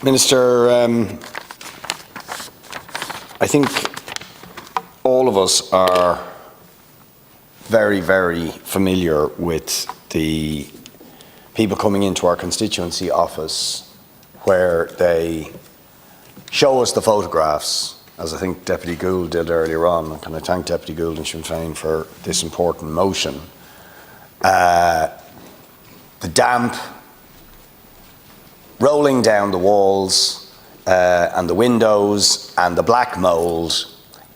Minister, I think all of us are very, very familiar with the people coming into our constituency office where they show us the photographs, as I think Deputy Gould did earlier on. Can I thank Deputy Gould and Sinn Féin for this important motion? The damp rolling down the walls and the windows and the black mould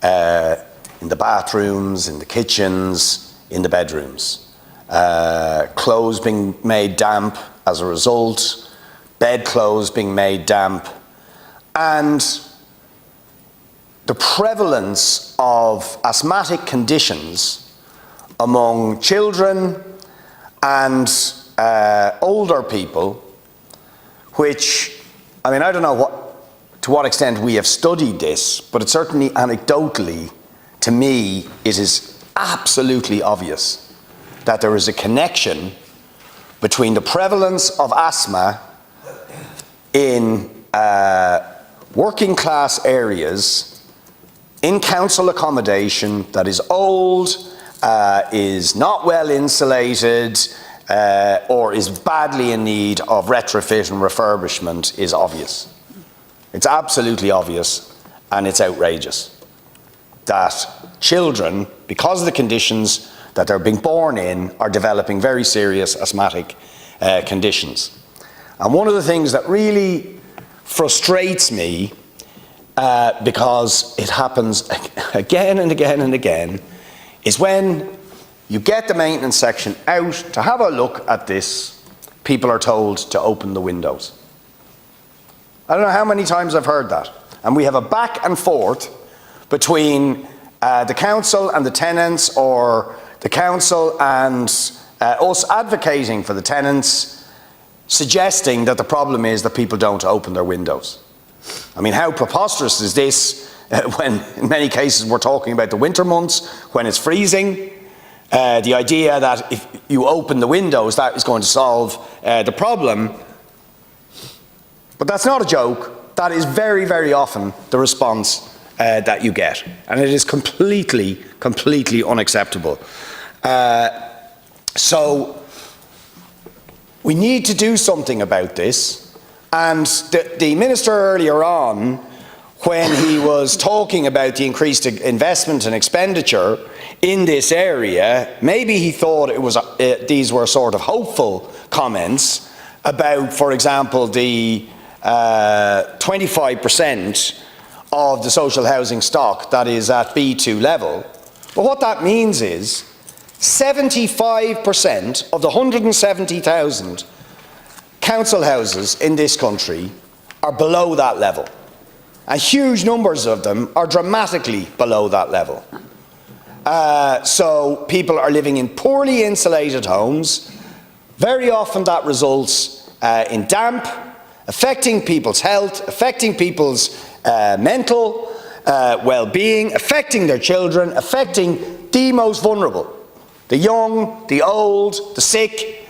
in the bathrooms, in the kitchens, in the bedrooms. Clothes being made damp as a result, bedclothes being made damp, and the prevalence of asthmatic conditions among children and older people, which, I mean, I don't know to what extent we have studied this, but it's certainly anecdotally, to me, it is absolutely obvious that there is a connection between the prevalence of asthma in working class areas, in council accommodation that is old, is not well insulated, or is badly in need of retrofit and refurbishment is obvious. It's absolutely obvious, and it's outrageous that children, because of the conditions that they're being born in, are developing very serious asthmatic conditions. And one of the things that really frustrates me, because it happens again and again and again, is when you get the maintenance section out to have a look at this, people are told to open the windows. I don't know how many times I've heard that. And we have a back and forth between the council and the tenants, or the council and us advocating for the tenants, suggesting that the problem is that people don't open their windows. I mean, how preposterous is this when in many cases we're talking about the winter months when it's freezing? The idea that if you open the windows, that is going to solve the problem. But that's not a joke. That is very, very often the response that you get. And it is completely, completely unacceptable. So we need to do something about this. And the Minister earlier on, when he was talking about the increased investment and expenditure in this area, maybe he thought it was these were sort of hopeful comments about, for example, the 25% of the social housing stock that is at B2 level. But what that means is 75% of the 170,000 council houses in this country are below that level. And huge numbers of them are dramatically below that level. So people are living in poorly insulated homes. Very often that results in damp, affecting people's health, affecting people's mental well-being, affecting their children, affecting the most vulnerable, the young, the old, the sick,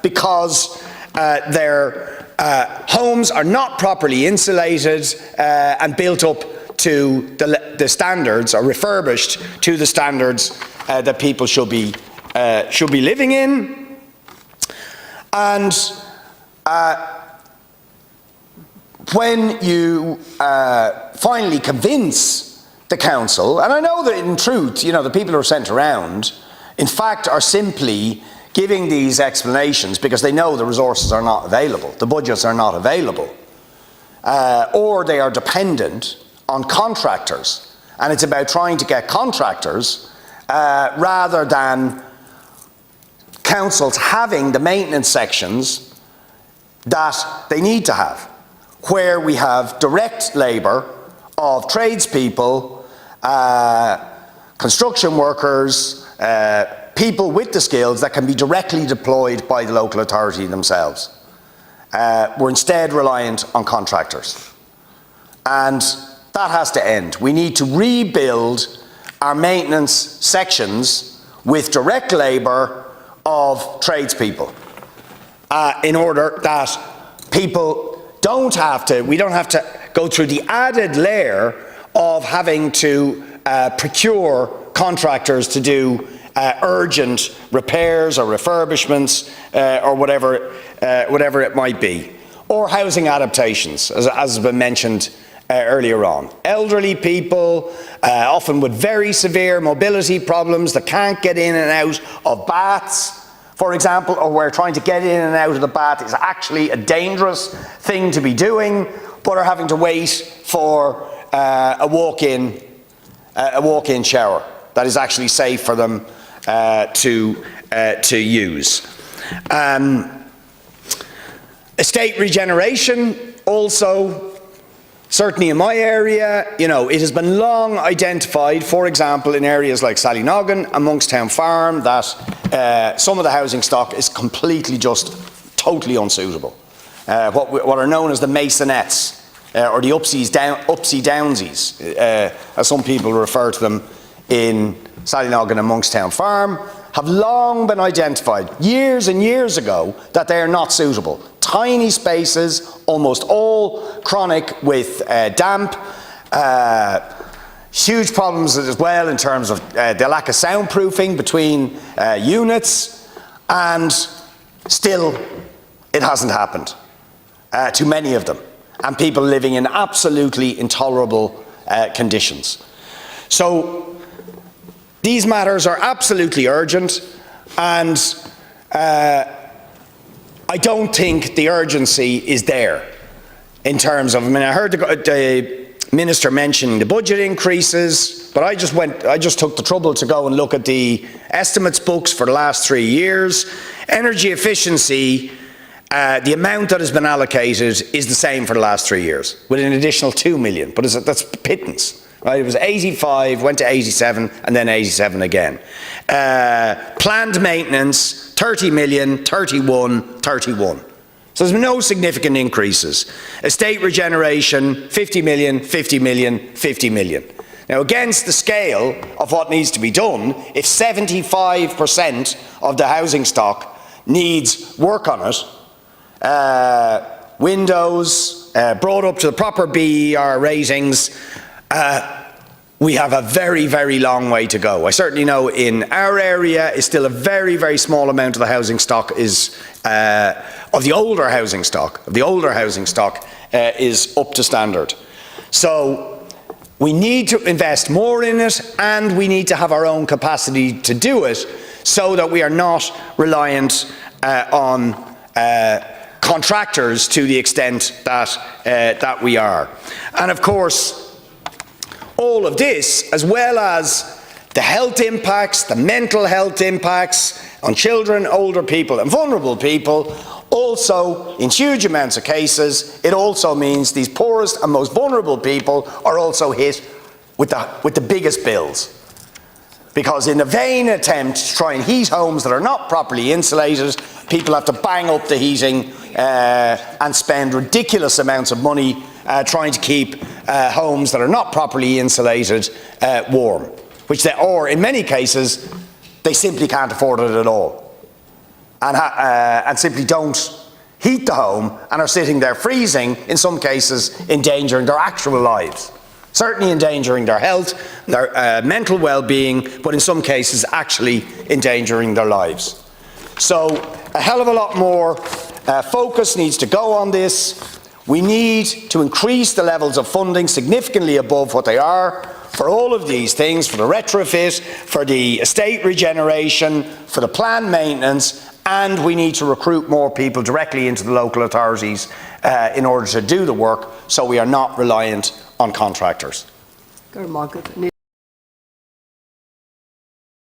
because their homes are not properly insulated and built up to the standards, or refurbished to the standards that people should be living in. And when you finally convince the council, and I know that in truth, you know, the people who are sent around, in fact, are simply giving these explanations because they know the resources are not available, the budgets are not available, or they are dependent on contractors. And it's about trying to get contractors rather than councils having the maintenance sections that they need to have, where we have direct labour of tradespeople, construction workers, people with the skills that can be directly deployed by the local authority themselves. We're instead reliant on contractors. And that has to end. We need to rebuild our maintenance sections with direct labour of tradespeople in order that people don't have to go through the added layer of having to procure contractors to do urgent repairs or refurbishments or whatever it might be, or housing adaptations, as has been mentioned earlier on. Elderly people, often with very severe mobility problems that can't get in and out of baths, for example, or where trying to get in and out of the bath is actually a dangerous thing to be doing, but are having to wait for a walk-in shower that is actually safe for them to use. Estate regeneration also. Certainly in my area, it has been long identified, for example, in areas like Sallynoggin and Monkstown Farm, that some of the housing stock is completely totally unsuitable. What are known as the masonettes, or the upsy-downsies, as some people refer to them in Sallynoggin and Monkstown Farm, have long been identified, years and years ago, that they are not suitable. Tiny spaces, almost all chronic with damp, huge problems as well in terms of the lack of soundproofing between units, and still it hasn't happened to many of them, and people living in absolutely intolerable conditions. So these matters are absolutely urgent, and I don't think the urgency is there in terms of, I heard the Minister mentioning the budget increases, but I just took the trouble to go and look at the estimates books for the last 3 years. Energy efficiency, the amount that has been allocated is the same for the last 3 years, with an additional 2 million, but that's pittance. Right, it was 85, went to 87, and then 87 again. Planned maintenance, 30 million, 31, 31. So there's been no significant increases. Estate regeneration, 50 million, 50 million, 50 million. Now, against the scale of what needs to be done, if 75% of the housing stock needs work on it, windows, brought up to the proper BER ratings, we have a very, very long way to go. I certainly know in our area, it's still a very, very small amount of the housing stock is of the older housing stock. Is up to standard. So we need to invest more in it, and we need to have our own capacity to do it, so that we are not reliant on contractors to the extent that we are. And of course, all of this, as well as the health impacts, the mental health impacts on children, older people and vulnerable people, also, in huge amounts of cases, it also means these poorest and most vulnerable people are also hit with the biggest bills. Because in a vain attempt to try and heat homes that are not properly insulated, people have to bang up the heating and spend ridiculous amounts of money trying to keep homes that are not properly insulated warm, which or in many cases, they simply can't afford it at all, and simply don't heat the home and are sitting there freezing, in some cases endangering their actual lives. Certainly endangering their health, their mental well-being, but in some cases actually endangering their lives. So a hell of a lot more focus needs to go on this. We need to increase the levels of funding significantly above what they are for all of these things, for the retrofit, for the estate regeneration, for the planned maintenance, and we need to recruit more people directly into the local authorities in order to do the work, so we are not reliant on contractors.